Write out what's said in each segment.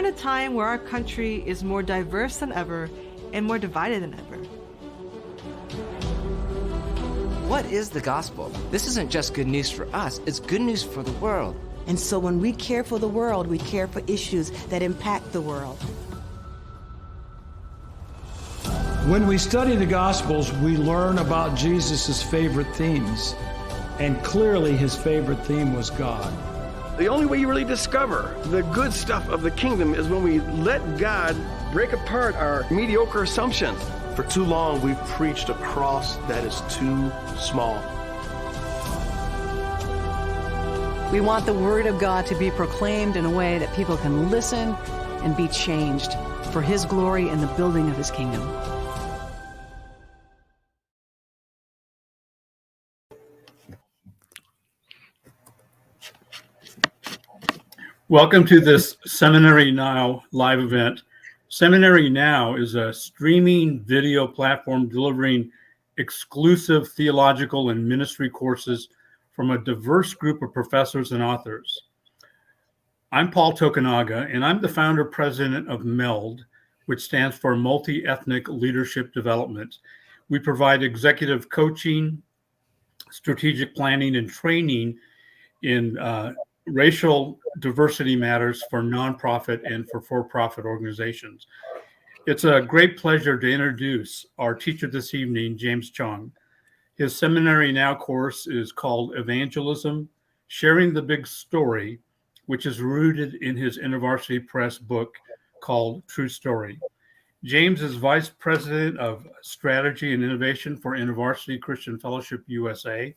a time where our country is more diverse than ever and more divided than ever. What is the gospel? This isn't just good news for us, it's good news for the world. And so when we care for the world, we care for issues that impact the world. When we study the Gospels, we learn about Jesus' favorite themes. And clearly his favorite theme was God. The only way you really discover the good stuff of the kingdom is when we let God break apart our mediocre assumptions. For too long, we've preached a cross that is too small. We want the Word of God to be proclaimed in a way that people can listen and be changed for His glory and the building of His kingdom. Welcome to this Seminary Now live event. Seminary Now is a streaming video platform delivering exclusive theological and ministry courses from a diverse group of professors and authors. I'm Paul Tokunaga, and I'm the founder president of MELD, which stands for Multi-Ethnic Leadership Development. We provide executive coaching, strategic planning, and training in racial diversity matters for nonprofit and for-profit organizations. It's a great pleasure to introduce our teacher this evening, James Choung. His Seminary Now course is called Evangelism, Sharing the Big Story, which is rooted in his InterVarsity Press book called True Story. James is Vice President of Strategy and Innovation for InterVarsity Christian Fellowship USA.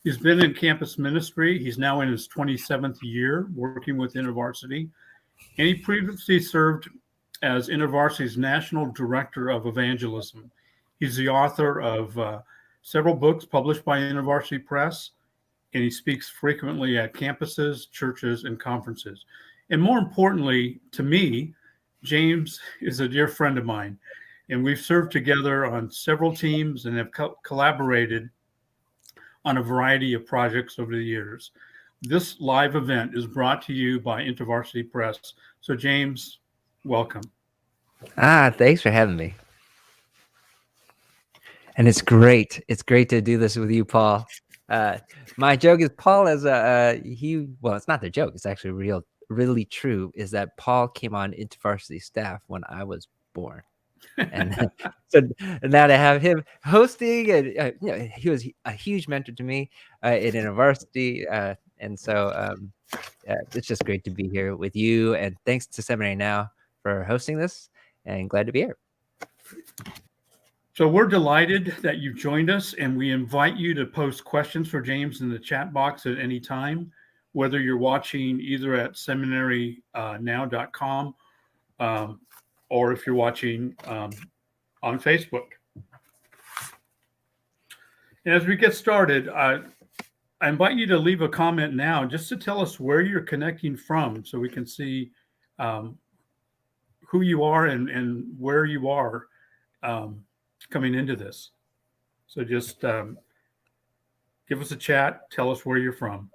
He's been in campus ministry. He's now in his 27th year working with InterVarsity, and he previously served as InterVarsity's National Director of Evangelism. He's the author of several books published by InterVarsity Press, and he speaks frequently at campuses, churches, and conferences. And more importantly, to me, James is a dear friend of mine, and we've served together on several teams and have collaborated on a variety of projects over the years. This live event is brought to you by InterVarsity Press. So James, welcome. Thanks for having me. And it's great. It's great to do this with you, Paul. My joke is Paul is well, it's not the joke. It's actually really true, is that Paul came on InterVarsity staff when I was born. And so now to have him hosting, and he was a huge mentor to me at InterVarsity, and so it's just great to be here with you. And thanks to Seminary Now for hosting this, and glad to be here. So we're delighted that you've joined us, and we invite you to post questions for James in the chat box at any time, whether you're watching either at seminarynow.com or if you're watching on Facebook. And as we get started, I invite you to leave a comment now just to tell us where you're connecting from so we can see who you are and where you are coming into this. So just give us a chat, tell us where you're from.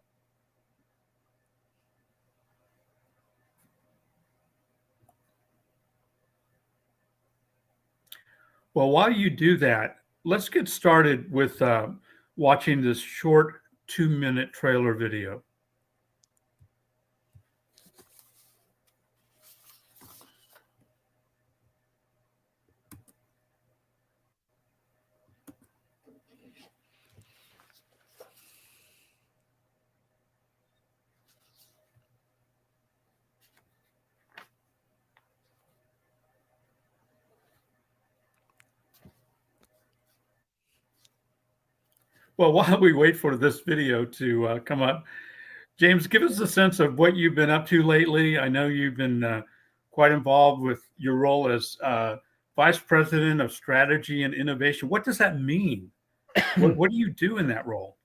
Well, while you do that, let's get started with watching this short 2-minute trailer video. Well, while we wait for this video to come up, James, give us a sense of what you've been up to lately. I know you've been quite involved with your role as Vice President of Strategy and Innovation. What does that mean? What do you do in that role?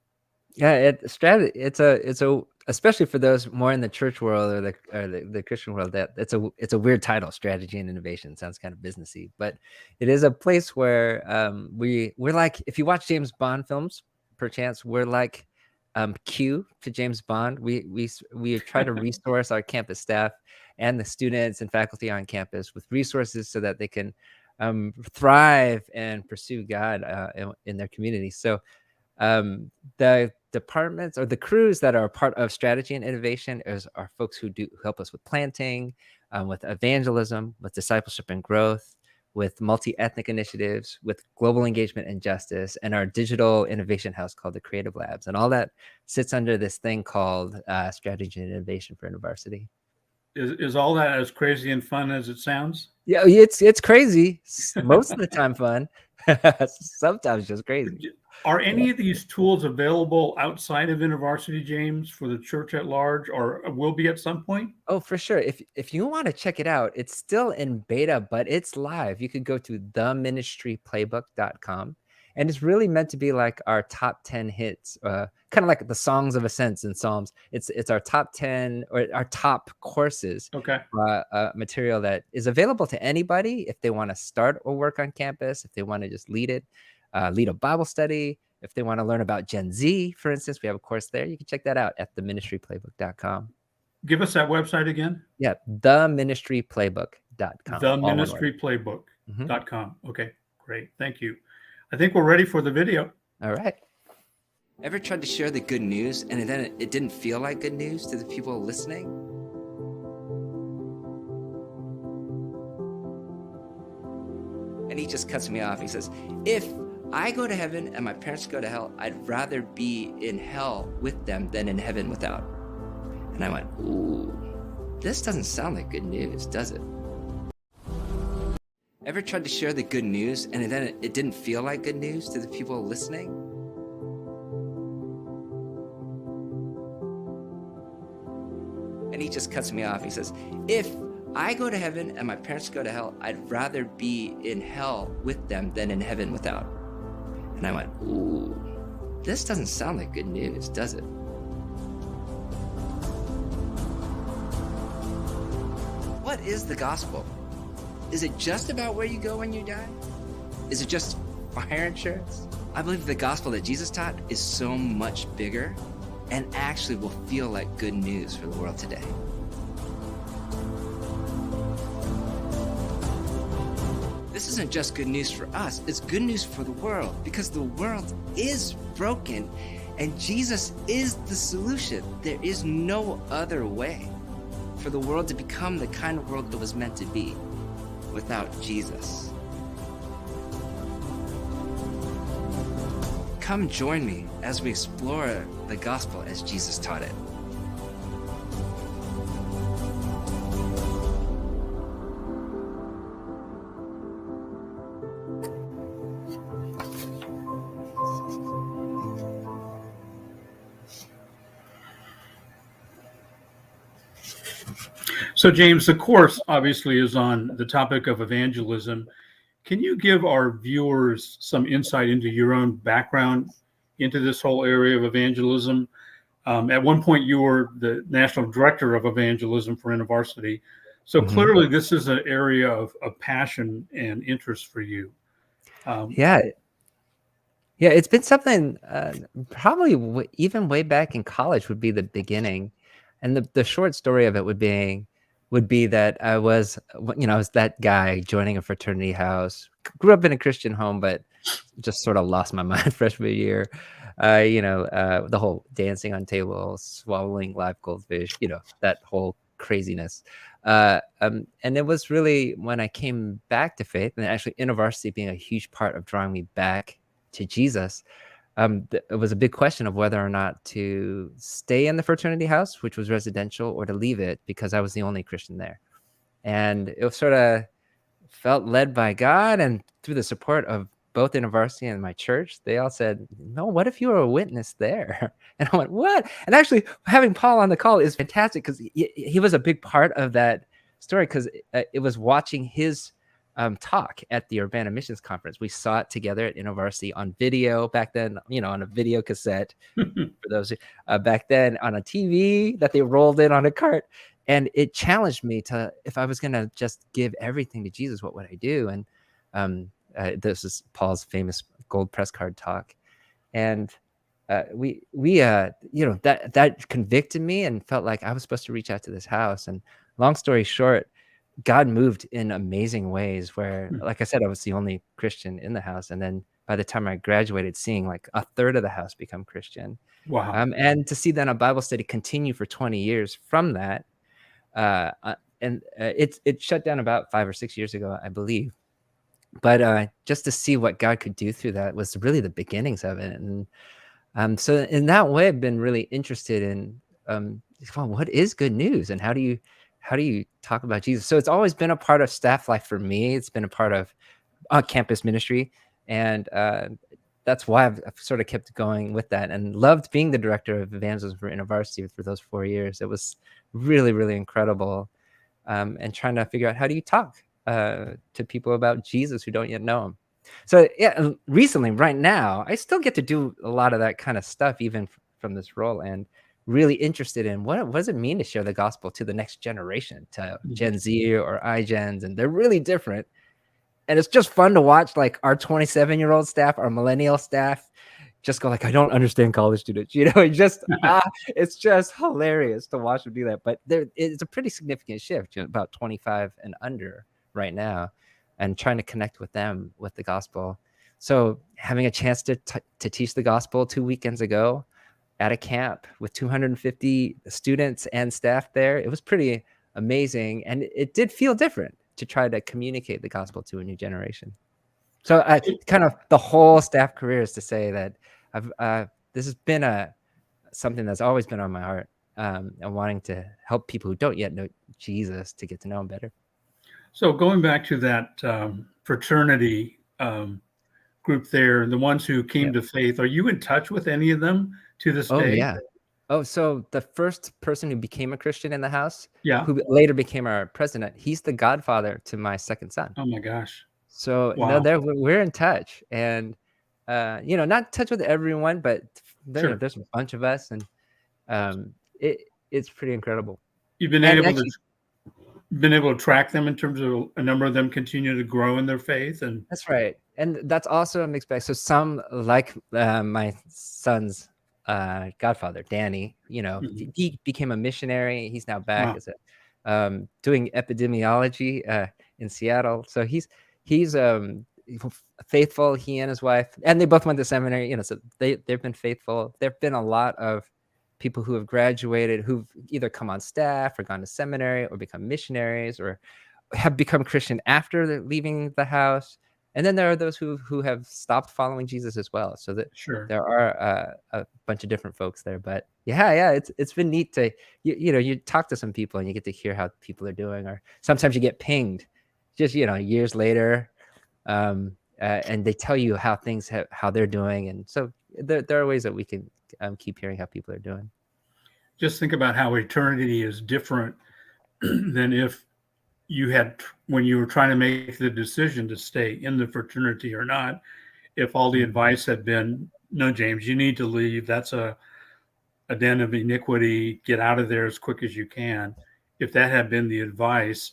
Yeah, it's a especially for those more in the church world or the Christian world, that it's a weird title. Strategy and innovation sounds kind of businessy, but it is a place where we're like, if you watch James Bond films, perchance we're like Q to James Bond. We try to resource our campus staff and the students and faculty on campus with resources so that they can thrive and pursue God in their community. So the departments or the crews that are part of strategy and innovation are folks who help us with planting, with evangelism, with discipleship and growth, with multi-ethnic initiatives, with global engagement and justice, and our digital innovation house called the Creative Labs. And all that sits under this thing called strategy and innovation for InterVarsity. Is all that as crazy and fun as it sounds? Yeah, it's crazy. Most of the time fun. Sometimes just crazy. Are any of these tools available outside of InterVarsity, James, for the church at large, or will be at some point? Oh, for sure. If you want to check it out, it's still in beta, but it's live. You could go to theministryplaybook.com. And it's really meant to be like our top 10 hits, kind of like the songs of ascents in Psalms. It's our top 10 or our top courses material that is available to anybody if they want to start or work on campus, if they want to just lead a Bible study. If they want to learn about Gen Z, for instance, we have a course there. You can check that out at theministryplaybook.com. Give us that website again. Yeah, theministryplaybook.com. Theministryplaybook.com. Okay, great. Thank you. I think we're ready for the video. All right. Ever tried to share the good news and then it didn't feel like good news to the people listening? And he just cuts me off. He says, if I go to heaven and my parents go to hell, I'd rather be in hell with them than in heaven without. And I went, ooh, this doesn't sound like good news, does it? Ever tried to share the good news and then it didn't feel like good news to the people listening? And he just cuts me off. He says, if I go to heaven and my parents go to hell, I'd rather be in hell with them than in heaven without. And I went, ooh, this doesn't sound like good news, does it? What is the gospel? Is it just about where you go when you die? Is it just fire insurance? I believe the gospel that Jesus taught is so much bigger and actually will feel like good news for the world today. This isn't just good news for us, it's good news for the world because the world is broken and Jesus is the solution. There is no other way for the world to become the kind of world it was meant to be without Jesus. Come join me as we explore the gospel as Jesus taught it. So, James, the course obviously is on the topic of evangelism. Can you give our viewers some insight into your own background into this whole area of evangelism? At one point, you were the national director of evangelism for InterVarsity. So clearly, this is an area of passion and interest for you. Yeah, it's been something probably even way back in college would be the beginning. And the short story of it would be that I was that guy joining a fraternity house, grew up in a Christian home, but just sort of lost my mind freshman year. The whole dancing on tables, swallowing live goldfish, that whole craziness. And it was really when I came back to faith, and actually InterVarsity being a huge part of drawing me back to Jesus, it was a big question of whether or not to stay in the fraternity house, which was residential, or to leave it because I was the only Christian there. And it was sort of felt led by God and through the support of both InterVarsity and my church. They all said, no, what if you were a witness there? And I went, what? And actually having Paul on the call is fantastic because he was a big part of that story because it was watching his talk at the Urbana Missions Conference. We saw it together at InterVarsity on video back then, on a video cassette for those back then, on a TV that they rolled in on a cart. And it challenged me to, if I was going to just give everything to Jesus, what would I do? And this is Paul's famous gold press card talk. And that convicted me and felt like I was supposed to reach out to this house. And long story short, God moved in amazing ways where, like I said, I was the only Christian in the house. And then by the time I graduated, seeing like a third of the house become Christian. Wow. And to see then a Bible study continue for 20 years from that. It shut down about 5 or 6 years ago, I believe. But just to see what God could do through that was really the beginnings of it. And so in that way, I've been really interested in, well, what is good news and how do you talk about Jesus? So it's always been a part of staff life for me. It's been a part of campus ministry. And that's why I've sort of kept going with that and loved being the director of evangelism for InterVarsity for those 4 years. It was really, really incredible. And trying to figure out how do you talk to people about Jesus who don't yet know him. So yeah, recently, right now, I still get to do a lot of that kind of stuff, even from this role, and really interested in what does it mean to share the gospel to the next generation, to Gen Z or iGens, and they're really different. And it's just fun to watch, like our 27-year-old staff, our millennial staff, just go like, I don't understand college students, it's just hilarious to watch them do that. But it's a pretty significant shift, about 25 and under right now, and trying to connect with them with the gospel. So having a chance to teach the gospel 2 weekends ago at a camp with 250 students and staff there, it was pretty amazing. And it did feel different to try to communicate the gospel to a new generation. So I kind of the whole staff career is to say that this has been something that's always been on my heart, and wanting to help people who don't yet know Jesus to get to know him better. So going back to that fraternity group there, the ones who came to faith, are you in touch with any of them to this Oh day? yeah. Oh, so the first person who became a Christian in the house, Yeah. who later became our president, he's the godfather to my second son. Oh my gosh. So Wow. no, we're in touch, and not in touch with everyone, but Sure. there's a bunch of us, and it's pretty incredible. You've been And able actually, to track them in terms of a number of them continue to grow in their faith, and that's right, and that's also a mixed bag. So some, like my son's godfather, Danny, he became a missionary. He's now back wow. as doing epidemiology in Seattle. So he's faithful. He and his wife, and they both went to seminary. So they've been faithful. There've been a lot of people who have graduated who've either come on staff or gone to seminary or become missionaries or have become Christian after they're leaving the house. And then there are those who have stopped following Jesus as well. So that Sure. there are a bunch of different folks there. But yeah, it's been neat to you talk to some people and you get to hear how people are doing, or sometimes you get pinged just years later, and they tell you how how they're doing, and so there are ways that we can keep hearing how people are doing. Just think about how eternity is different than if you had, when you were trying to make the decision to stay in the fraternity or not, if all the advice had been, no, James, you need to leave. That's a den of iniquity. Get out of there as quick as you can. If that had been the advice,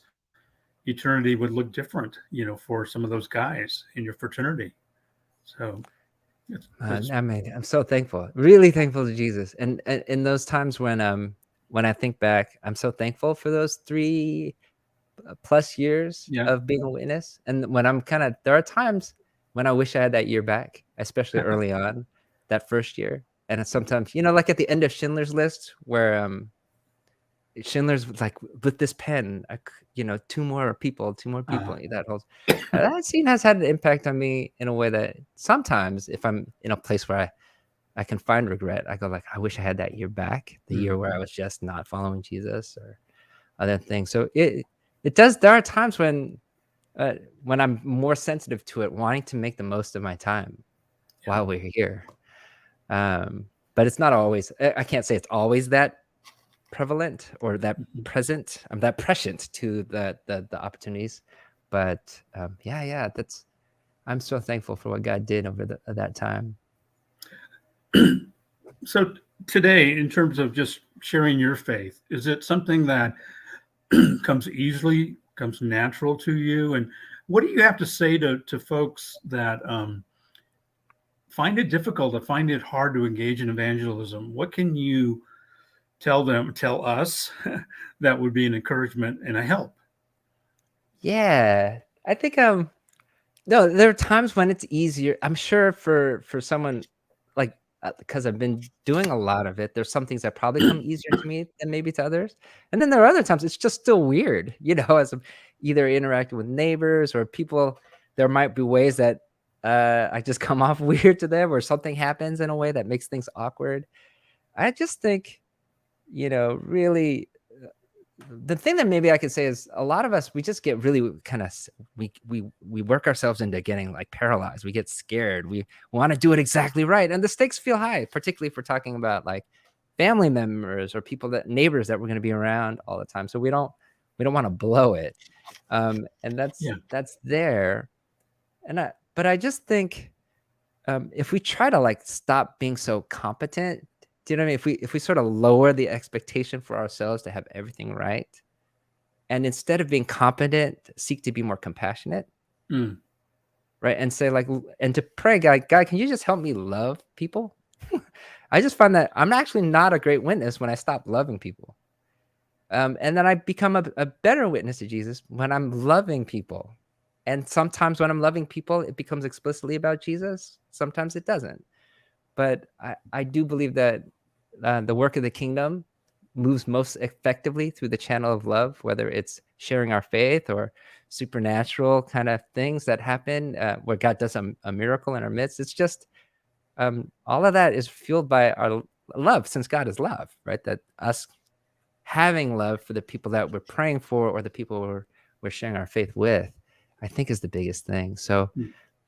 eternity would look different, for some of those guys in your fraternity. So I'm so thankful, really thankful to Jesus. And in those times when I think back, I'm so thankful for those 3+ years of being a witness. And when there are times when I wish I had that year back, especially early on, that first year. And sometimes, like at the end of Schindler's List, where Schindler's was like, with this pen, two more people, that holds. That scene has had an impact on me in a way that sometimes if I'm in a place where I can find regret, I go like, I wish I had that year back, the year where I was just not following Jesus or other things. So it does. There are times when I'm more sensitive to it, wanting to make the most of my time while we're here. But it's not always. I can't say it's always that prevalent or that present. I'm that prescient to the opportunities. But yeah, I'm so thankful for what God did over that time. So today, in terms of just sharing your faith, is it something that comes natural to you? And what do you have to say to folks that find it difficult, or find it hard to engage in evangelism? What can you tell us, that would be an encouragement and a help. Yeah, I think no, there are times when it's easier. I'm sure for someone like because I've been doing a lot of it, there's some things that probably come easier to me than maybe to others. And then there are other times it's just still weird, as I'm either interacting with neighbors or people. There might be ways that I just come off weird to them, or something happens in a way that makes things awkward. I just think, really the thing that maybe I could say is a lot of us, we just get really kind of we work ourselves into getting like paralyzed. We get scared. We want to do it exactly right, and the stakes feel high, particularly if we're talking about like family members or neighbors that we're going to be around all the time. So we don't want to blow it, and that's there. But I just think if we try to like stop being so competent, do you know what I mean? If we sort of lower the expectation for ourselves to have everything right, and instead of being competent, seek to be more compassionate, right? And say like, and to pray, God, can you just help me love people? I just find that I'm actually not a great witness when I stop loving people, and then I become a better witness to Jesus when I'm loving people. And sometimes when I'm loving people, it becomes explicitly about Jesus. Sometimes it doesn't. But I do believe that the work of the kingdom moves most effectively through the channel of love, whether it's sharing our faith or supernatural kind of things that happen where God does a miracle in our midst. It's just all of that is fueled by our love, since God is love, right? That us having love for the people that we're praying for or the people we're sharing our faith with, I think is the biggest thing. So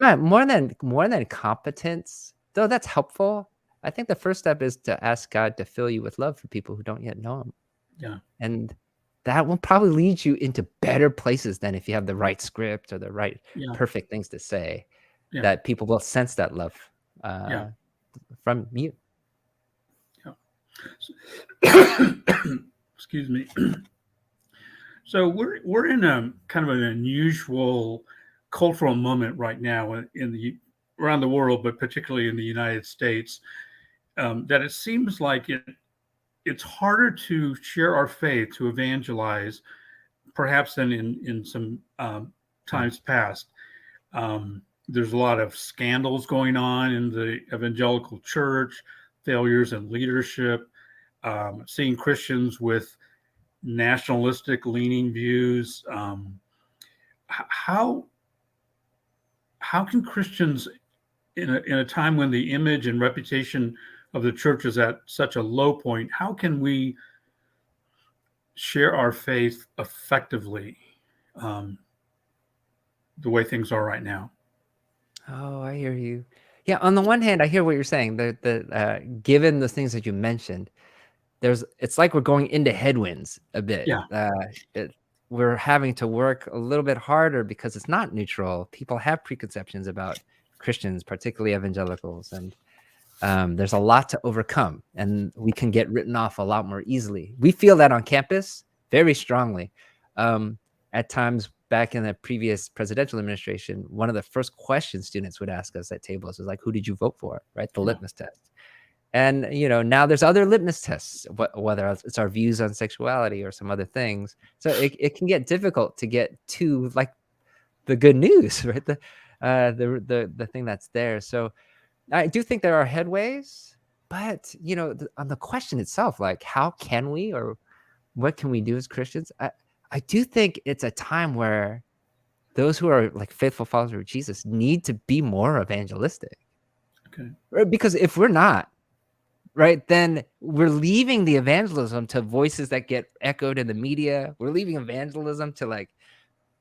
more than competence, though that's helpful, I think the first step is to ask God to fill you with love for people who don't yet know him. Yeah. And that will probably lead you into better places than if you have the right script or the right perfect things to say, that people will sense that love from you. Excuse me. So we're in a kind of an unusual cultural moment right now around the world, but particularly in the United States, that it seems like it's harder to share our faith, to evangelize, perhaps than in some times past. There's a lot of scandals going on in the evangelical church, failures in leadership, seeing Christians with nationalistic leaning views. How can Christians in a time when the image and reputation of the church is at such a low point, how can we share our faith effectively the way things are right now? Oh, I hear you. Yeah, on the one hand, I hear what you're saying. Given the things that you mentioned, it's like we're going into headwinds a bit. We're having to work a little bit harder because it's not neutral. People have preconceptions about Christians, particularly evangelicals, and there's a lot to overcome, and we can get written off a lot more easily. We feel that on campus very strongly. At times back in the previous presidential administration, one of the first questions students would ask us at tables was like, who did you vote for? Right? The litmus test. And, now there's other litmus tests, whether it's our views on sexuality or some other things. So it can get difficult to get to like the good news, right? The thing that's there. So I do think there are headways, but, on the question itself, like how can we, or what can we do as Christians? I do think it's a time where those who are like faithful followers of Jesus need to be more evangelistic. Okay. Right? Because if we're not, right, then we're leaving the evangelism to voices that get echoed in the media. We're leaving evangelism to like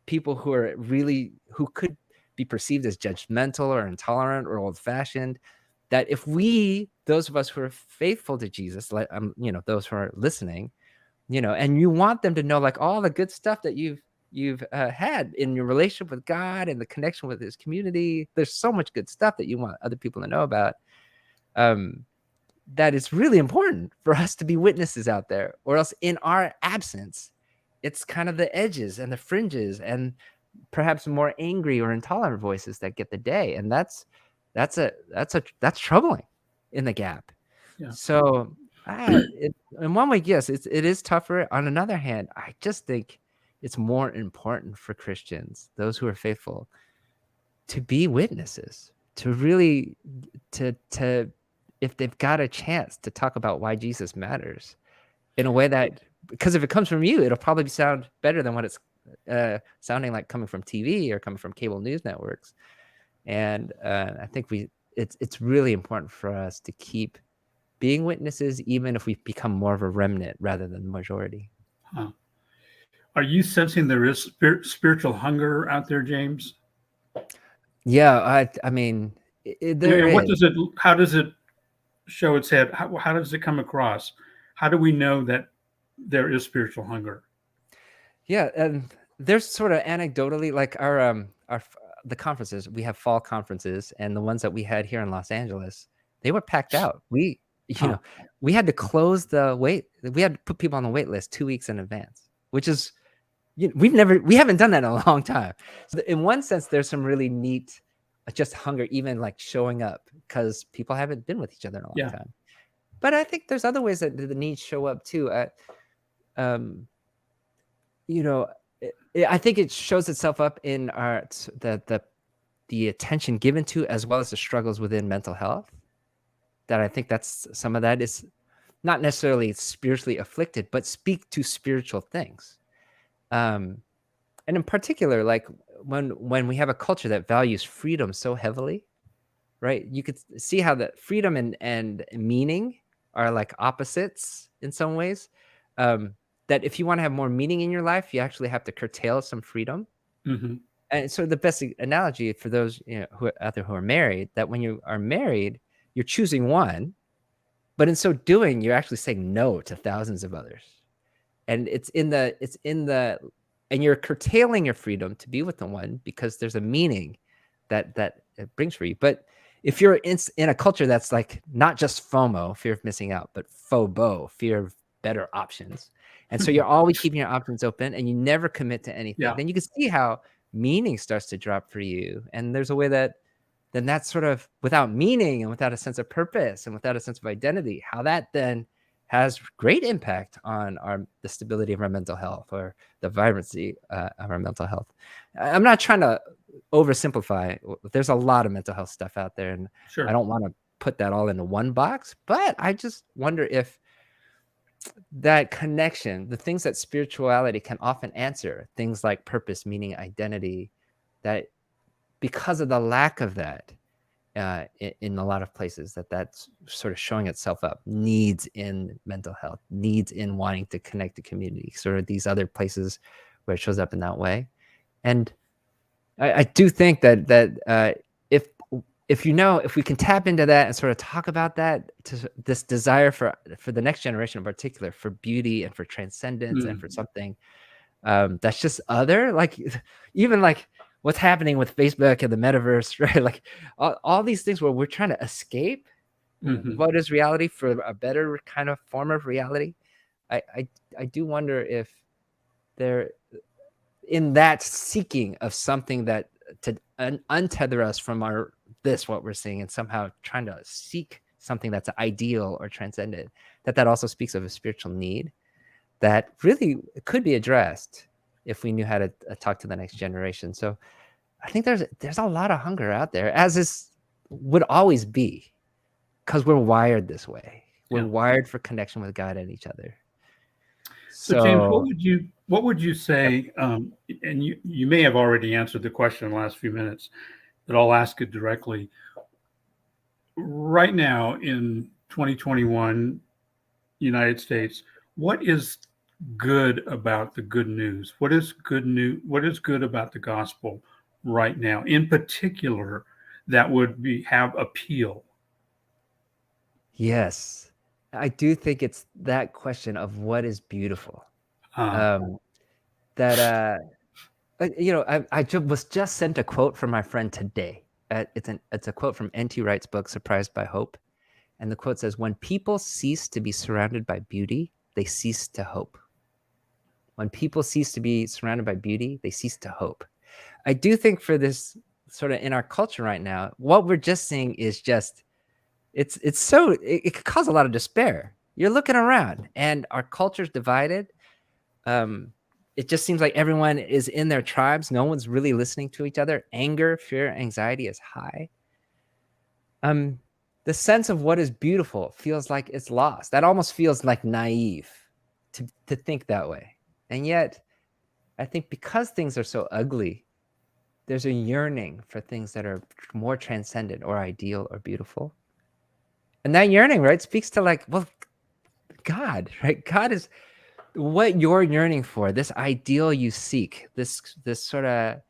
people who could be perceived as judgmental or intolerant or old-fashioned. That if those of us who are faithful to Jesus, like those who are listening, and you want them to know like all the good stuff that you've had in your relationship with God and the connection with his community. There's so much good stuff that you want other people to know about. That it's really important for us to be witnesses out there, or else in our absence, it's kind of the edges and the fringes and perhaps more angry or intolerant voices that get the day. And that's troubling in the gap. Yeah. So In one way, yes, it is tougher. On another hand, I just think it's more important for Christians, those who are faithful, to be witnesses, to really to if they've got a chance to talk about why Jesus matters in a way that, because if it comes from you, it'll probably sound better than what it's sounding like coming from TV or coming from cable news networks. And I think it's really important for us to keep being witnesses, even if we become more of a remnant rather than the majority. Huh. Are you sensing there is spiritual hunger out there, James? Yeah, I mean, there And is. how does it show its head? How does it come across? How do we know that there is spiritual hunger? Yeah, and there's sort of anecdotally, like the conferences, we have fall conferences, and the ones that we had here in Los Angeles, they were packed out. Huh. We had to close we had to put people on the wait list 2 weeks in advance, which is, we haven't done that in a long time. So in one sense, there's some really neat, just hunger, even like showing up, because people haven't been with each other in a long time. But I think there's other ways that the needs show up too. I think it shows itself up in the attention given to, as well as the struggles within mental health. That I think that's some of that is not necessarily spiritually afflicted, but speak to spiritual things. And in particular, like when we have a culture that values freedom so heavily, right? You could see how that freedom and meaning are like opposites in some ways. That if you want to have more meaning in your life, you actually have to curtail some freedom. Mm-hmm. And so the best analogy for those who are married, that when you are married, you're choosing one, but in so doing, you're actually saying no to thousands of others. And and you're curtailing your freedom to be with the one because there's a meaning that it brings for you. But if you're in a culture that's like not just FOMO, fear of missing out, but FOBO, fear of better options, and so you're always keeping your options open and you never commit to anything, then you can see how meaning starts to drop for you. And there's a way that then that's sort of without meaning and without a sense of purpose and without a sense of identity, how that then has great impact on the stability of our mental health or the vibrancy of our mental health. I'm not trying to oversimplify. There's a lot of mental health stuff out there, and I don't want to put that all into one box, but I just wonder if that connection, the things that spirituality can often answer, things like purpose, meaning, identity, that because of the lack of that in a lot of places, that's sort of showing itself up, needs in mental health, needs in wanting to connect to community, sort of these other places where it shows up in that way. And I do think that if we can tap into that and sort of talk about that, to this desire for the next generation in particular, for beauty and for transcendence and for something that's just other, like even like what's happening with Facebook and the metaverse, right? Like all these things where we're trying to escape what is reality for a better kind of form of reality. I do wonder if they're in that seeking of something that to untether us from what we're seeing, and somehow trying to seek something that's ideal or transcendent, that also speaks of a spiritual need that really could be addressed if we knew how to talk to the next generation. So I think there's a lot of hunger out there, as this would always be, because we're wired this way. We're wired for connection with God and each other. So James, what would you say? And you may have already answered the question in the last few minutes, but I'll ask it directly. Right now in 2021, United States, what is good about the good news? What is good news? What is good about the gospel right now, in particular, that would have appeal? Yes, I do think it's that question of what is beautiful. I was just sent a quote from my friend today. It's a quote from N.T. Wright's book, Surprised by Hope. And the quote says, "When people cease to be surrounded by beauty, they cease to hope." When people cease to be surrounded by beauty, they cease to hope. I do think for this sort of in our culture right now, what we're just seeing is just, it could cause a lot of despair. You're looking around, and our culture's divided. It just seems like everyone is in their tribes. No one's really listening to each other. Anger, fear, anxiety is high. The sense of what is beautiful feels like it's lost. That almost feels like naive to think that way. And yet, I think because things are so ugly, there's a yearning for things that are more transcendent or ideal or beautiful. And that yearning, right, speaks to like, well, God, right? God is what you're yearning for, this ideal you seek, this sort of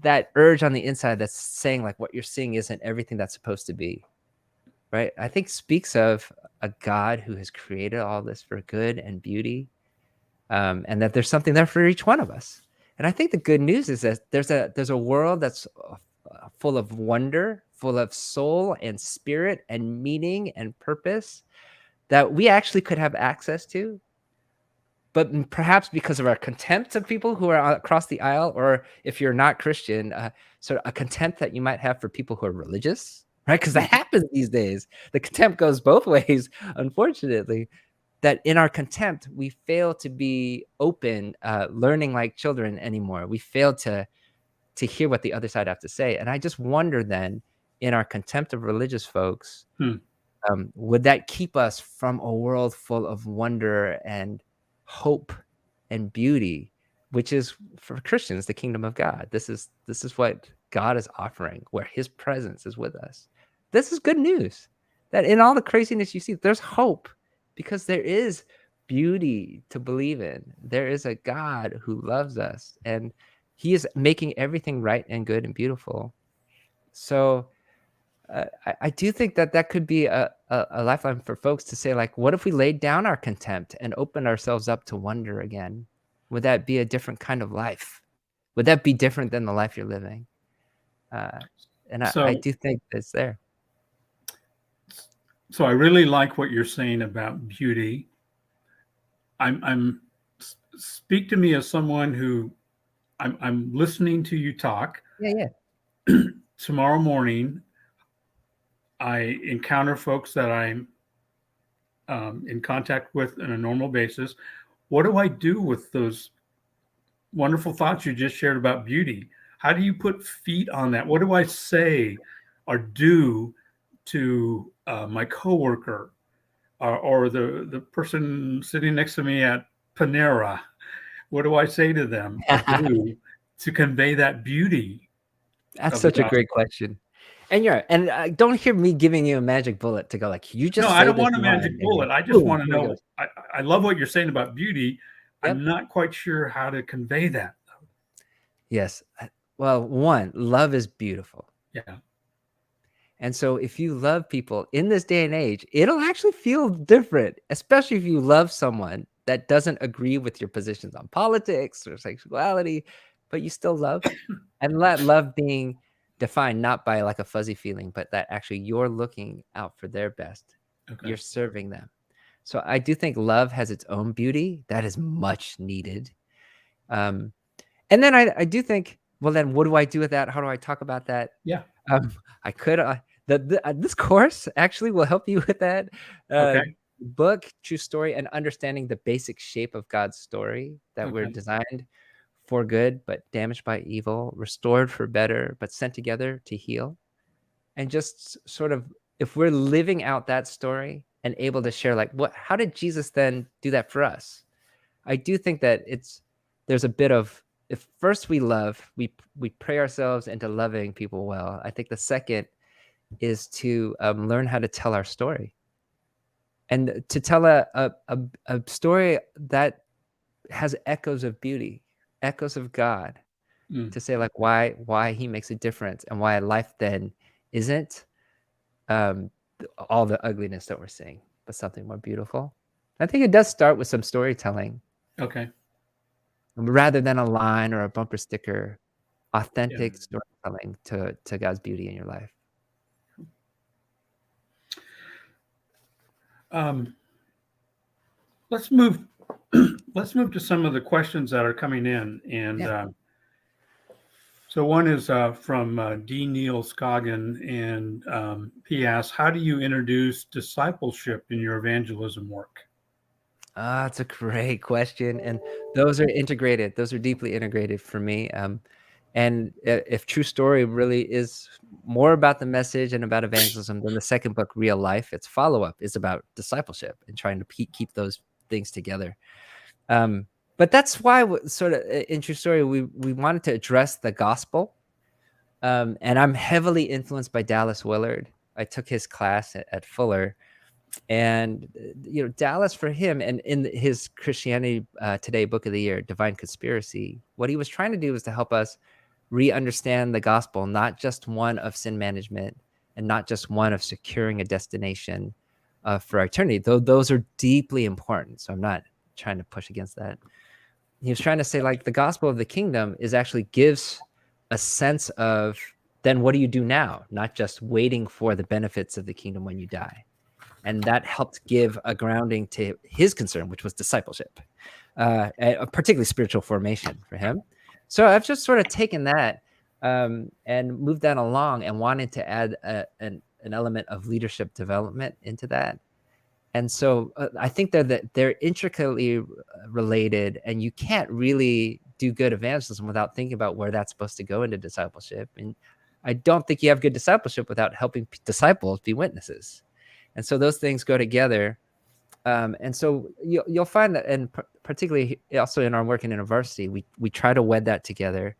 that urge on the inside that's saying like what you're seeing isn't everything that's supposed to be, right? I think speaks of a God who has created all this for good and beauty, and that there's something there for each one of us. And I think the good news is that there's a world that's full of wonder, full of soul and spirit and meaning and purpose that we actually could have access to. But perhaps because of our contempt of people who are across the aisle, or if you're not Christian, sort of a contempt that you might have for people who are religious, right? Because that happens these days. The contempt goes both ways, unfortunately. That in our contempt, we fail to be open, learning like children anymore. We fail to hear what the other side have to say. And I just wonder then, in our contempt of religious folks, would that keep us from a world full of wonder and hope and beauty, which is for Christians the kingdom of God? This is what God is offering, where His presence is with us. This is good news, that in all the craziness you see, there's hope, because there is beauty to believe in. There is a God who loves us, and He is making everything right and good and beautiful. So I do think that could be a lifeline for folks to say, like, what if we laid down our contempt and opened ourselves up to wonder again? Would that be a different kind of life? Would that be different than the life you're living? And I do think it's there. So I really like what you're saying about beauty. Speak to me as someone who I'm listening to you talk. Yeah. Tomorrow morning, I encounter folks that I'm in contact with on a normal basis. What do I do with those wonderful thoughts you just shared about beauty? How do you put feet on that? What do I say or do to my coworker or the person sitting next to me at Panera? What do I say to them or do to convey that beauty? That's such a great question. And don't hear me giving you a magic bullet to go like, you just No, I say don't this want a line magic and bullet. I just boom, want to here it know. goes. I love what you're saying about beauty. Yep. I'm not quite sure how to convey that. Yes. Well, one, love is beautiful. Yeah. And so if you love people in this day and age, it'll actually feel different, especially if you love someone that doesn't agree with your positions on politics or sexuality, but you still love. And let love being defined not by like a fuzzy feeling, but that actually you're looking out for their best. Okay. You're serving them. So I do think love has its own beauty that is much needed. And then I do think, well, then what do I do with that? How do I talk about that? Yeah. I could this course actually will help you with that. Okay. Book, true story, and understanding the basic shape of God's story, that we're Okay. designed for good, but damaged by evil, restored for better, but sent together to heal. And just sort of, if we're living out that story and able to share, like, how did Jesus then do that for us? I do think that there's a bit of, if first we love, we pray ourselves into loving people well. I think the second is to learn how to tell our story, and to tell a story that has echoes of beauty, echoes of God, to say like why He makes a difference, and why life then isn't all the ugliness that we're seeing, but something more beautiful. I think it does start with some storytelling. Okay. Rather than a line or a bumper sticker, authentic storytelling to God's beauty in your life. Let's move to some of the questions that are coming in, and So one is from D. Neil Scoggin, and he asks, how do you introduce discipleship in your evangelism work? That's a great question, and those are integrated. Those are deeply integrated for me. And if True Story really is more about the message and about evangelism than the second book, Real Life, its follow-up is about discipleship and trying to keep those things together. But that's why sort of in True Story, we wanted to address the gospel. And I'm heavily influenced by Dallas Willard. I took his class at Fuller, and Dallas, for him, and in his Christianity Today book of the year, Divine Conspiracy, what he was trying to do was to help us re-understand the gospel, not just one of sin management and not just one of securing a destination for eternity, though those are deeply important. So I'm not trying to push against that. He was trying to say, like, the gospel of the kingdom is actually gives a sense of, then what do you do now? Not just waiting for the benefits of the kingdom when you die. And that helped give a grounding to his concern, which was discipleship, particularly spiritual formation for him. So I've just sort of taken that and moved that along and wanted to add an element of leadership development into that. And so I think they're intricately related, and you can't really do good evangelism without thinking about where that's supposed to go into discipleship. And I don't think you have good discipleship without helping disciples be witnesses. And so those things go together. And so you'll find that, and particularly also in our work in university, we try to wed that together,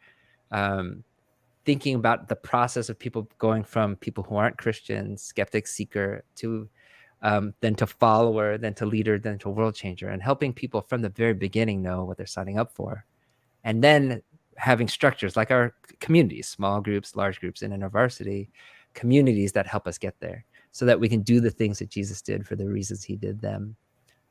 thinking about the process of people going from people who aren't Christians, skeptic, seeker, to then to follower, then to leader, then to world changer, and helping people from the very beginning know what they're signing up for. And then having structures like our communities, small groups, large groups in a university, communities that help us get there so that we can do the things that Jesus did for the reasons he did them.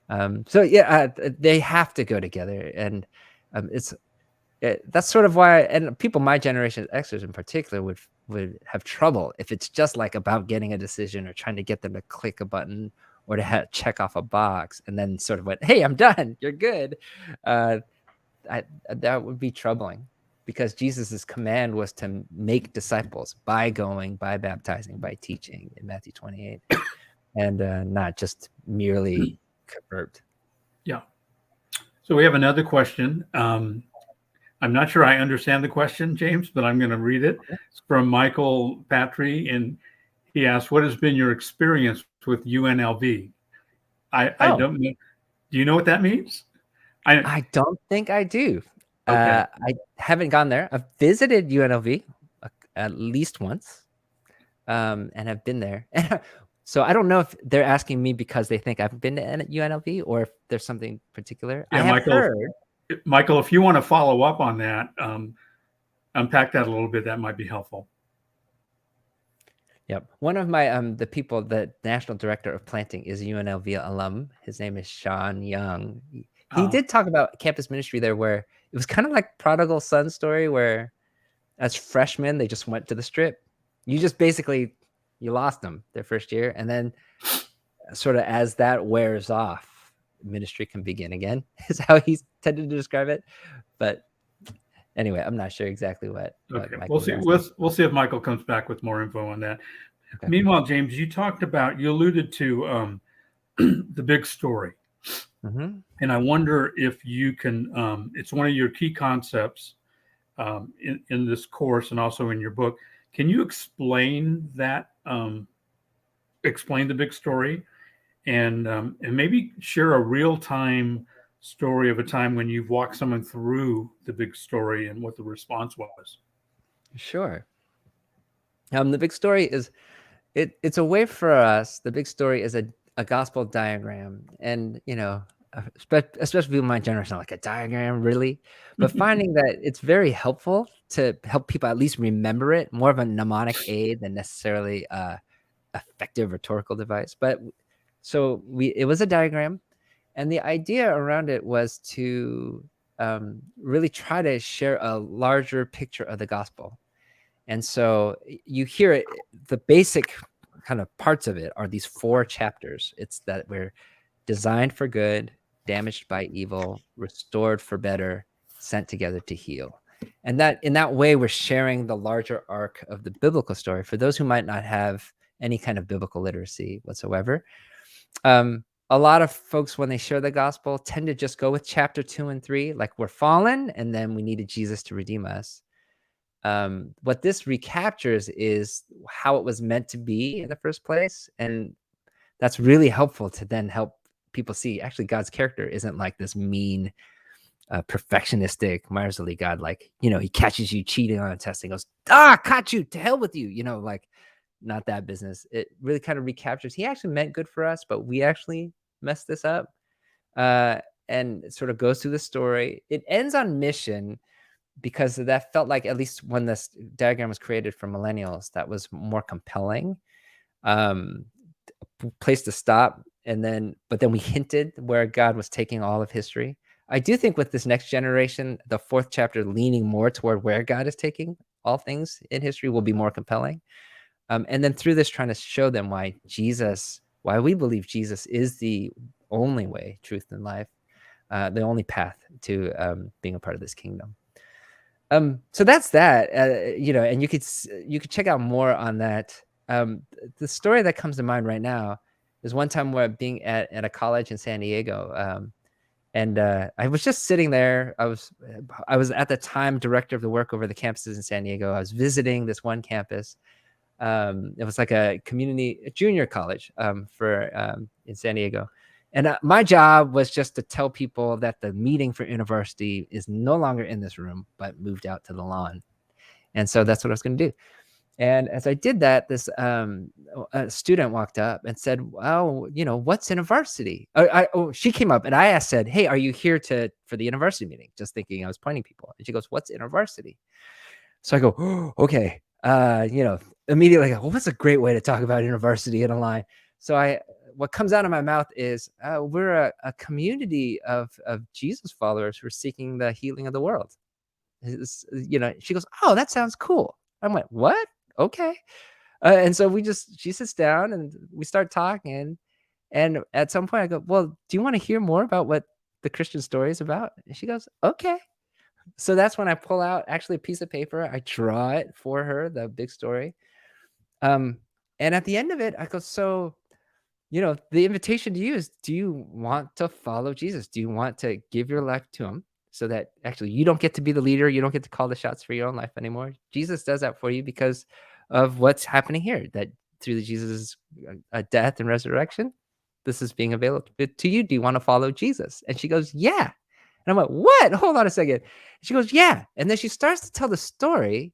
They have to go together. And that's sort of why, and people my generation, Xers in particular, would have trouble if it's just like about getting a decision or trying to get them to click a button or to check off a box and then sort of went, hey, I'm done, you're good. That would be troubling, because Jesus's command was to make disciples by going, by baptizing, by teaching in Matthew 28, and not just merely convert. Yeah. So we have another question. I'm not sure I understand the question, James, but I'm going to read it. It's from Michael Patry, and he asks, what has been your experience with UNLV? I don't know. Do you know what that means? I don't think I do. Okay. I haven't gone there. I've visited UNLV at least once, and have been there. So I don't know if they're asking me because they think I've been to UNLV or if there's something particular. Yeah, I have heard. Michael, if you want to follow up on that, unpack that a little bit, that might be helpful. Yep. One of my the people, the national director of planting, is a UNLV alum. His name is Choung. He did talk about campus ministry there, where it was kind of like prodigal son story, where as freshmen they just went to the Strip. You just basically you lost them their first year, and then sort of as that wears off, ministry can begin again. Is how he's tended to describe it. But anyway, I'm not sure exactly what. Okay, we'll see. We'll see if Michael comes back with more info on that. Okay. Meanwhile, James, you alluded to the big story. Mm-hmm. And I wonder if you can, it's one of your key concepts in this course and also in your book. Can you explain that, explain the big story, and maybe share a real-time story of a time when you've walked someone through the big story and what the response was? Sure. The big story is, it's a way for us. The big story is a gospel diagram, and especially people in my generation, like, a diagram, really? But finding that it's very helpful to help people at least remember it, more of a mnemonic aid than necessarily effective rhetorical device. But so it was a diagram, and the idea around it was to really try to share a larger picture of the gospel. And so you hear it, the basic kind of parts of it are these 4 chapters. It's that we're designed for good, damaged by evil, restored for better, sent together to heal. And that in that way, we're sharing the larger arc of the biblical story for those who might not have any kind of biblical literacy whatsoever. A lot of folks, when they share the gospel, tend to just go with chapter 2 and 3, like we're fallen and then we needed Jesus to redeem us. What this recaptures is how it was meant to be in the first place. And that's really helpful to then help people see actually God's character isn't like this mean, perfectionistic, miserly God. Like, he catches you cheating on a test and goes, caught you, to hell with you, like not that business. It really kind of recaptures. He actually meant good for us, but we actually messed this up. And it sort of goes through the story. It ends on mission because that felt like, at least when this diagram was created for millennials, that was more compelling. Place to stop. But then we hinted where God was taking all of history. I do think with this next generation, the 4th chapter leaning more toward where God is taking all things in history will be more compelling. And then through this, trying to show them why we believe Jesus is the only way, truth, and life, the only path to being a part of this kingdom. So that's that, and you could check out more on that. The story that comes to mind right now is one time we're being at a college in San Diego. And I was just sitting there. I was at the time director of the work over the campuses in San Diego. I was visiting this one campus. It was like a junior college in San Diego. And my job was just to tell people that the meeting for university is no longer in this room, but moved out to the lawn. And so that's what I was going to do. And as I did that, this a student walked up and said, "Oh, what's InterVarsity?" She came up and I said, "Hey, are you here for the university meeting?" Just thinking I was pointing people. And she goes, "What's InterVarsity?" So I go, "Oh, okay." Immediately, well, what's a great way to talk about InterVarsity in a line? So what comes out of my mouth is, we're a community of Jesus followers who are seeking the healing of the world. She goes, "Oh, that sounds cool." I went, "What? Okay." And so she sits down and we start talking. And at some point I go, "Well, do you want to hear more about what the Christian story is about?" And she goes, "Okay." So that's when I pull out actually a piece of paper. I draw it for her, the big story. And at the end of it, I go, "So, the invitation to you is, do you want to follow Jesus? Do you want to give your life to him so that actually you don't get to be the leader? You don't get to call the shots for your own life anymore. Jesus does that for you because of what's happening here, that through Jesus' death and resurrection, this is being available to you. Do you want to follow Jesus?" And she goes, "Yeah." And I'm like, "What? Hold on a second." She goes, "Yeah." And then she starts to tell the story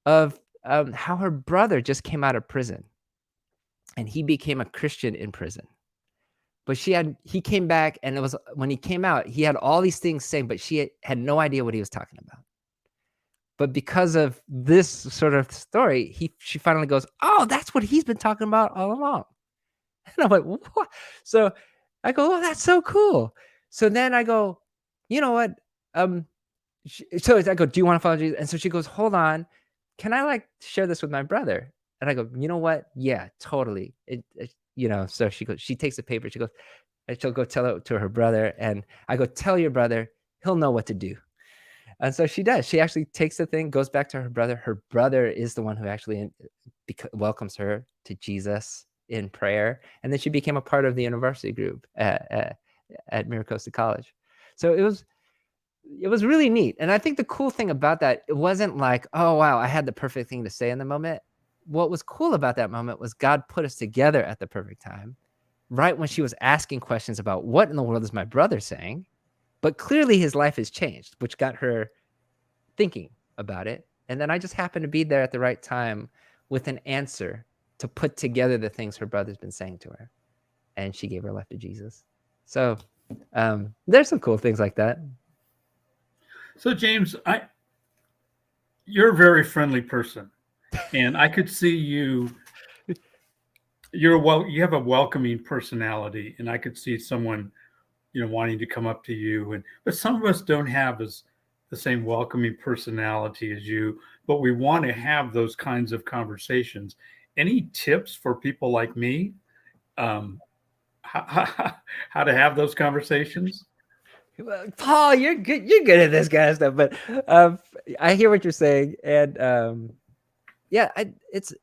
of how her brother just came out of prison and he became a Christian in prison. But he came back, and it was when he came out, he had all these things saying, but she had no idea what he was talking about. But because of this sort of story, she finally goes, "Oh, that's what he's been talking about all along." And I'm like, "What?" So I go, "Oh, that's so cool." So then I go, "You know what?" So I go, "Do you want to follow Jesus?" And so she goes, "Hold on. Can I share this with my brother?" And I go, "You know what? Yeah, totally." So she takes the paper. She goes, and she'll go tell it to her brother. And I go, "Tell your brother, he'll know what to do." And so she does. She actually takes the thing, goes back to her brother. Her brother is the one who actually welcomes her to Jesus in prayer. And then she became a part of the university group at Miracosta College. So it was really neat. And I think the cool thing about that, it wasn't like, "Oh, wow, I had the perfect thing to say in the moment." What was cool about that moment was God put us together at the perfect time, right when she was asking questions about what in the world is my brother saying. But clearly his life has changed, which got her thinking about it. And then I just happened to be there at the right time with an answer to put together the things her brother's been saying to her. And she gave her life to Jesus. So there's some cool things like that. So James, you're a very friendly person, and I could see you. You have a welcoming personality, and I could see someone, wanting to come up to you. But some of us don't have the same welcoming personality as you, but we want to have those kinds of conversations. Any tips for people like me, how to have those conversations? Well, Paul, you're good. You're good at this kind of stuff. But um, I hear what you're saying, and yeah, it's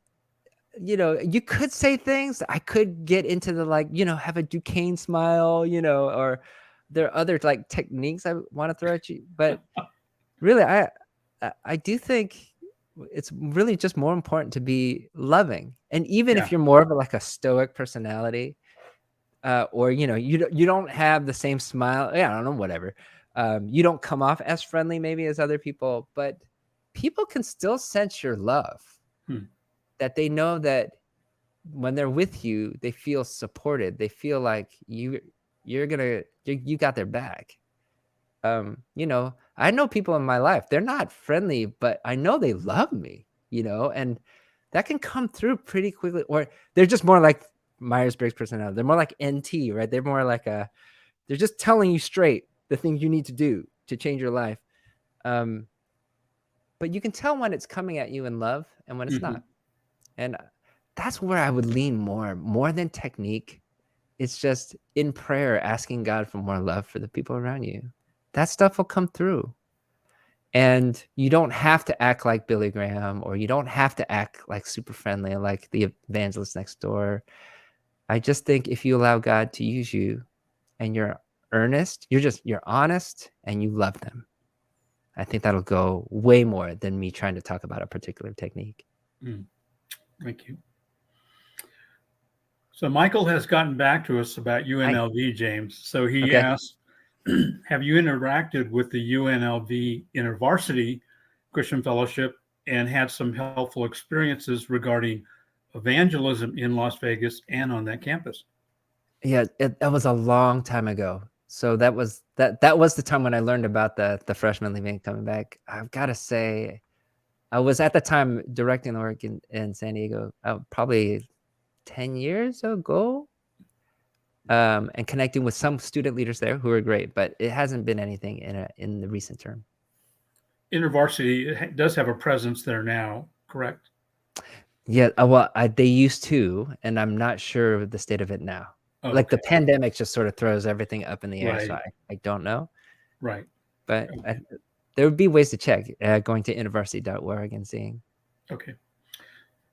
you could say things. I could get into the like, have a Duquesne smile, or there are other like techniques I want to throw at you. But really, I do think it's really just more important to be loving. And even Yeah. if you're more of like a stoic personality, or you don't have the same smile, yeah, I don't know, whatever. You don't come off as friendly maybe as other people, but people can still sense your love. Hmm. That they know that when they're with you, they feel supported. They feel like you got their back. I know people in my life, they're not friendly, but I know they love me, and that can come through pretty quickly. Or they're just more like Myers-Briggs personality. They're more like NT, right? They're more like they're just telling you straight the things you need to do to change your life. But you can tell when it's coming at you in love and when it's Mhm. not. And that's where I would lean more than technique. It's just in prayer, asking God for more love for the people around you. That stuff will come through. And you don't have to act like Billy Graham, or you don't have to act like super friendly, like the evangelist next door. I just think if you allow God to use you and you're earnest, you're honest and you love them, I think that'll go way more than me trying to talk about a particular technique. Thank you. So Michael has gotten back to us about UNLV, James. So he Okay. asked, have you interacted with the UNLV InterVarsity Christian Fellowship and had some helpful experiences regarding evangelism in Las Vegas and on that campus? Yeah, that was a long time ago. So that was the time when I learned about the freshman leaving and coming back. I've got to say, I was at the time directing the work in San Diego, probably 10 years ago, and connecting with some student leaders there who are great, but it hasn't been anything in the recent term. InterVarsity does have a presence there now, correct? Yeah, well, they used to, and I'm not sure the state of it now. Oh, Like the okay. pandemic just sort of throws everything up in the air, so Right. I don't know. Right. But Okay. there would be ways to check, going to intervarsity.org and seeing. Okay.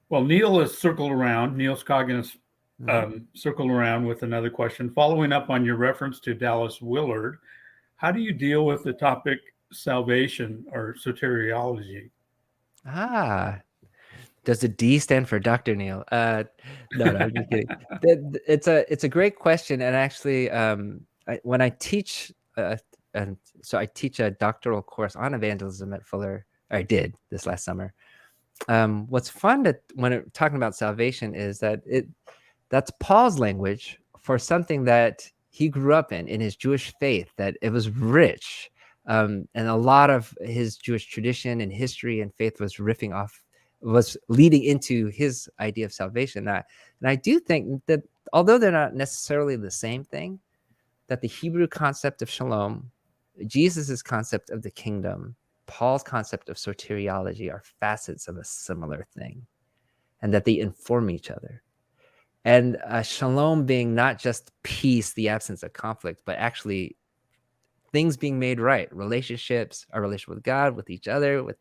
Well, Neil has circled around. Neil Scoggins circled around with another question. Following up on your reference to Dallas Willard, how do you deal with the topic salvation or soteriology? Does the D stand for Dr. Neil? No, I'm just kidding. It's a great question, and actually, when I teach, and so I teach a doctoral course on evangelism at Fuller. Or I did this last summer. What's fun when talking about salvation is that that's Paul's language for something that he grew up in his Jewish faith, that it was rich. And a lot of his Jewish tradition and history and faith was leading into his idea of salvation. And I do think that although they're not necessarily the same thing, that the Hebrew concept of shalom, Jesus's concept of the kingdom, Paul's concept of soteriology are facets of a similar thing, and that they inform each other. And shalom being not just peace, the absence of conflict, but actually things being made right, relationships, our relationship with God, with each other, with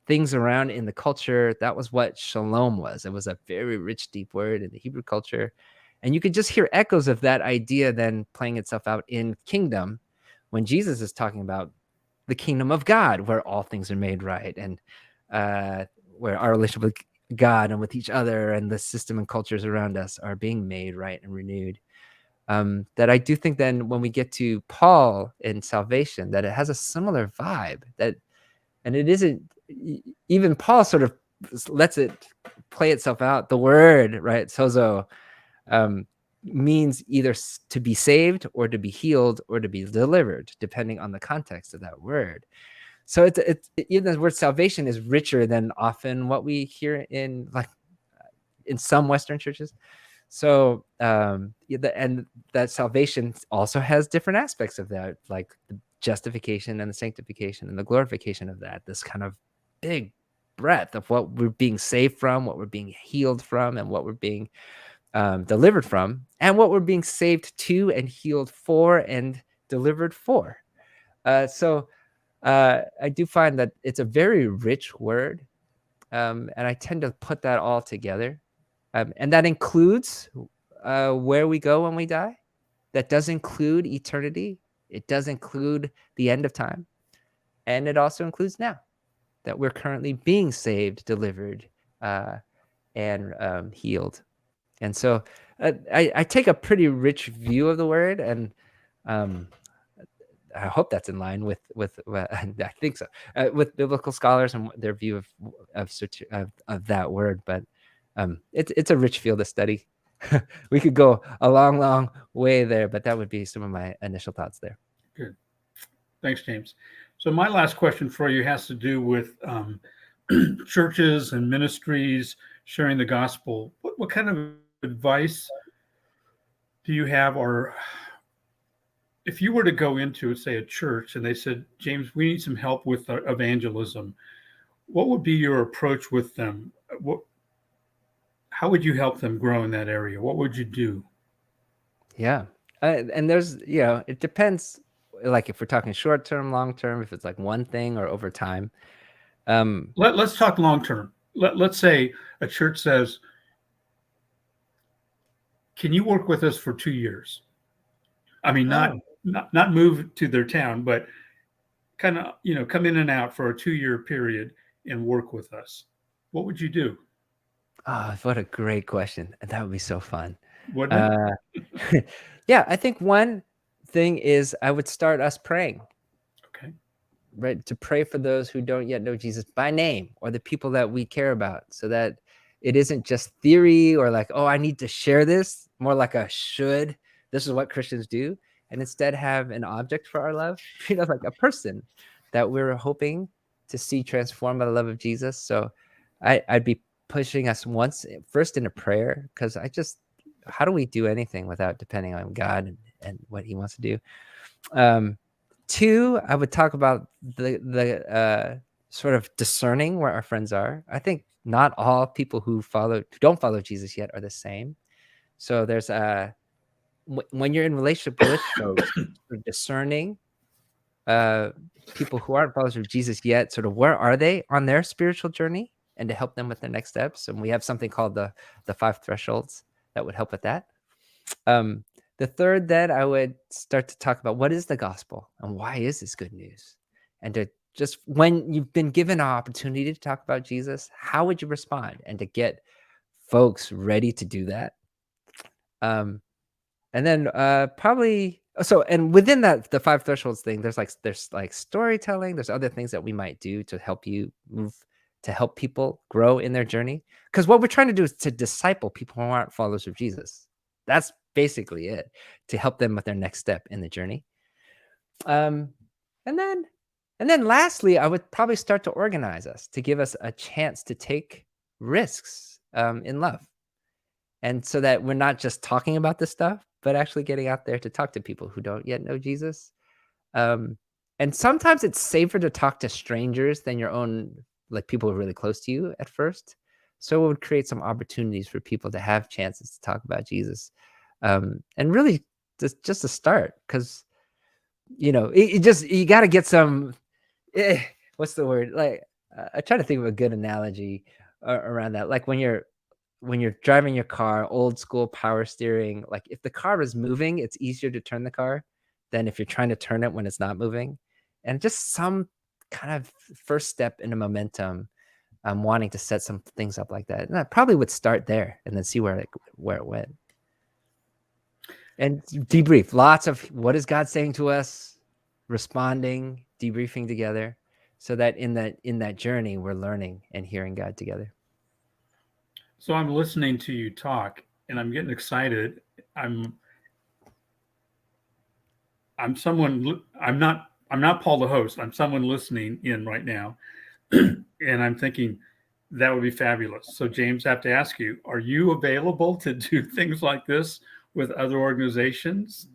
things around in the culture. That was what shalom was. It was a very rich, deep word in the Hebrew culture. And you could just hear echoes of that idea then playing itself out in kingdom when Jesus is talking about the kingdom of God, where all things are made right, and where our relationship with God and with each other and the system and cultures around us are being made right and renewed. That I do think then when we get to Paul in salvation, that it has a similar vibe, and it isn't, even Paul sort of lets it play itself out. The word, right, sozo, means either to be saved or to be healed or to be delivered, depending on the context of that word. So even the word salvation is richer than often what we hear in some Western churches. So and that salvation also has different aspects of that, like the justification and the sanctification and the glorification of that, this kind of big breadth of what we're being saved from, what we're being healed from, and what we're being delivered from, and what we're being saved to and healed for and delivered for. I do find that it's a very rich word, and I tend to put that all together. And that includes where we go when we die. That does include eternity. It does include the end of time. And it also includes now, that we're currently being saved, delivered, and healed. And so I take a pretty rich view of the word, and um, I hope that's in line with I think so, with biblical scholars and their view of that word. But it's a rich field of study. We could go a long way there, but that would be some of my initial thoughts there. Good. Thanks, James. So my last question for you has to do with churches and ministries sharing the gospel. What kind of advice do you have, or if you were to go into, say, a church and they said, James, we need some help with evangelism, what would be your approach with them? How would you help them grow in that area? What would you do? Yeah. And there's, it depends, like if we're talking short term, long term, if it's like one thing or over time. Let's talk long term. Let's say a church says, can you work with us for 2 years? I mean, not move to their town, but kind of, come in and out for a 2-year period and work with us. What would you do? Oh, what a great question. That would be so fun. Wouldn't it? Yeah, I think one thing is I would start us praying. Okay. Right, to pray for those who don't yet know Jesus by name, or the people that we care about, so that it isn't just theory or like, oh, I need to share this, more like a should. This is what Christians do, and instead have an object for our love, like a person that we're hoping to see transformed by the love of Jesus. So I'd be pushing us first into prayer, because how do we do anything without depending on God and what he wants to do? 2, I would talk about the sort of discerning where our friends are. I think not all people who don't follow Jesus yet are the same. So there's when you're in relationship with folks, sort of discerning people who aren't followers of Jesus yet, sort of where are they on their spiritual journey, and to help them with their next steps. And we have something called the 5 thresholds that would help with that. The third, then I would start to talk about what is the gospel and why is this good news? And to just, when you've been given an opportunity to talk about Jesus, how would you respond? And to get folks ready to do that. And then probably, and within that, the 5 thresholds thing, there's like storytelling, there's other things that we might do to help you move, to help people grow in their journey. Because what we're trying to do is to disciple people who aren't followers of Jesus. That's basically it, to help them with their next step in the journey. And then lastly, I would probably start to organize us, to give us a chance to take risks in love. And so that we're not just talking about this stuff, but actually getting out there to talk to people who don't yet know Jesus. And sometimes it's safer to talk to strangers than your own, like people who are really close to you at first. So it would create some opportunities for people to have chances to talk about Jesus. And really just to start, because, you got to get some, what's the word? Like, I try to think of a good analogy around that. Like when you're driving your car, old school power steering, like if the car is moving, it's easier to turn the car than if you're trying to turn it when it's not moving. And just some kind of first step into momentum, wanting to set some things up like that. And I probably would start there and then see where it went. And debrief, lots of what is God saying to us, responding, debriefing together, so that in that journey, we're learning and hearing God together. So I'm listening to you talk and I'm getting excited. I'm not Paul the host. I'm someone listening in right now. And I'm thinking that would be fabulous. So James, I have to ask you, are you available to do things like this with other organizations?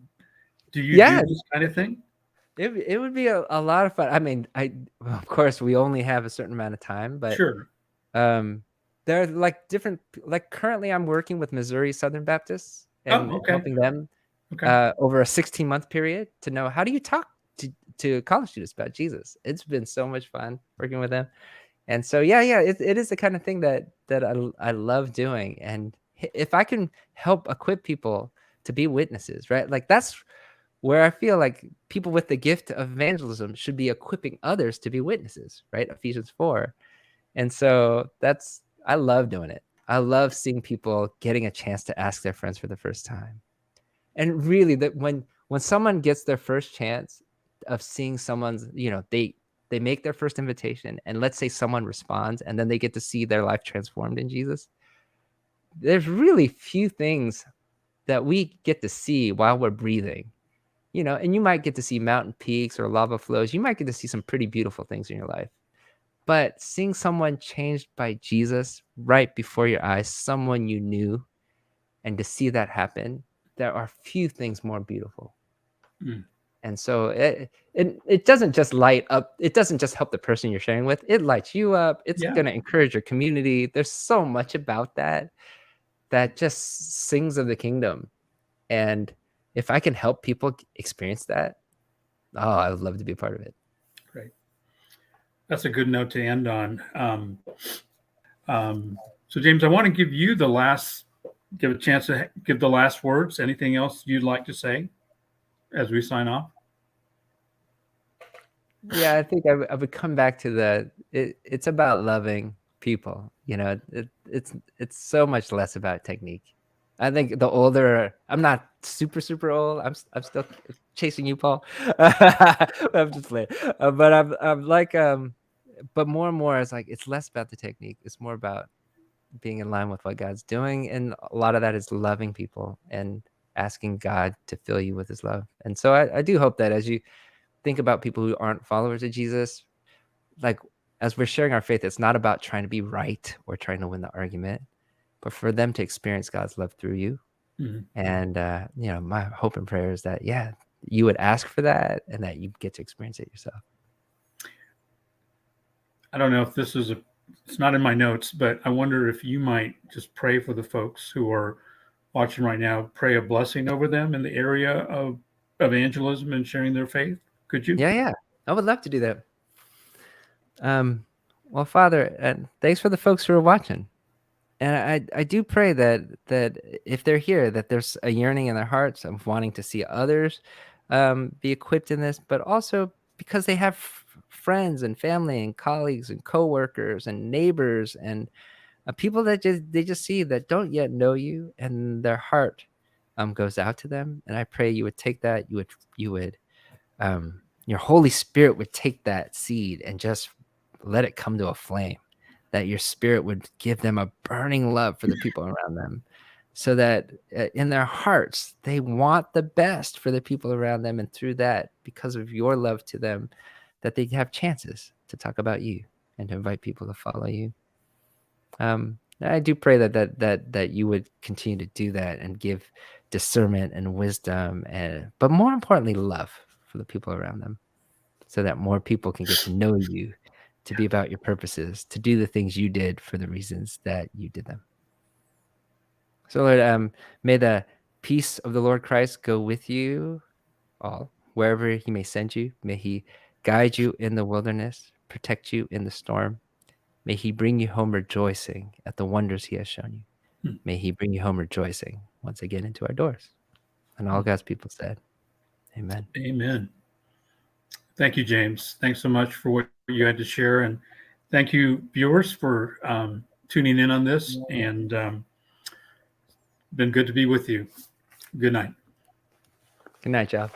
Do you do this kind of thing? It would be a lot of fun. I mean, of course we only have a certain amount of time, but sure. There are like different, like currently I'm working with Missouri Southern Baptists and helping them over a 16-month period to know, how do you talk to college students about Jesus. It's been so much fun working with them. And so, yeah, it is the kind of thing that I love doing. And if I can help equip people to be witnesses, right? Like that's where I feel like people with the gift of evangelism should be equipping others to be witnesses, right? Ephesians 4. And so I love doing it. I love seeing people getting a chance to ask their friends for the first time. And really, that when someone gets their first chance of seeing someone's, they make their first invitation, and let's say someone responds, and then they get to see their life transformed in Jesus. There's really few things that we get to see while we're breathing, and you might get to see mountain peaks or lava flows. You might get to see some pretty beautiful things in your life. But seeing someone changed by Jesus right before your eyes, someone you knew, and to see that happen, there are few things more beautiful. Mm. And so it doesn't just light up. It doesn't just help the person you're sharing with. It lights you up. It's going to encourage your community. There's so much about that just sings of the kingdom. And if I can help people experience that, I would love to be a part of it. Great. That's a good note to end on. So James, I want to give you give a chance to give the last words. Anything else you'd like to say as we sign off? Yeah, I think I would come back to it's about loving people. It's so much less about technique. I think the older, I'm not super old. I'm still chasing you, Paul. I'm just playing. But I'm like, but more and more, it's less about the technique. It's more about being in line with what God's doing. And a lot of that is loving people and asking God to fill you with his love. And so I do hope that as you think about people who aren't followers of Jesus, like as we're sharing our faith, it's not about trying to be right or trying to win the argument, but for them to experience God's love through you. Mm-hmm. And, my hope and prayer is that, you would ask for that and that you get to experience it yourself. I don't know if it's not in my notes, but I wonder if you might just pray for the folks who are watching right now, pray a blessing over them in the area of evangelism and sharing their faith. Could you? Yeah. I would love to do that. Well, Father, and thanks for the folks who are watching. And I do pray that if they're here, that there's a yearning in their hearts of wanting to see others be equipped in this, but also because they have friends and family and colleagues and coworkers and neighbors and people that they just see that don't yet know you, and their heart goes out to them. And I pray you would take that, you would your Holy Spirit would take that seed and just let it come to a flame, that your Spirit would give them a burning love for the people around them, so that in their hearts, they want the best for the people around them. And through that, because of your love to them, that they have chances to talk about you and to invite people to follow you. I do pray that you would continue to do that and give discernment and wisdom, but more importantly, love for the people around them, so that more people can get to know you, to be about your purposes, to do the things you did for the reasons that you did them. So Lord, may the peace of the Lord Christ go with you all, wherever he may send you. May he guide you in the wilderness, protect you in the storm. May he bring you home rejoicing at the wonders he has shown you. May he bring you home rejoicing once again into our doors. And all God's people said, amen. Amen. Thank you, James. Thanks so much for what you had to share. And thank you, viewers, for tuning in on this. And been good to be with you. Good night. Good night, y'all.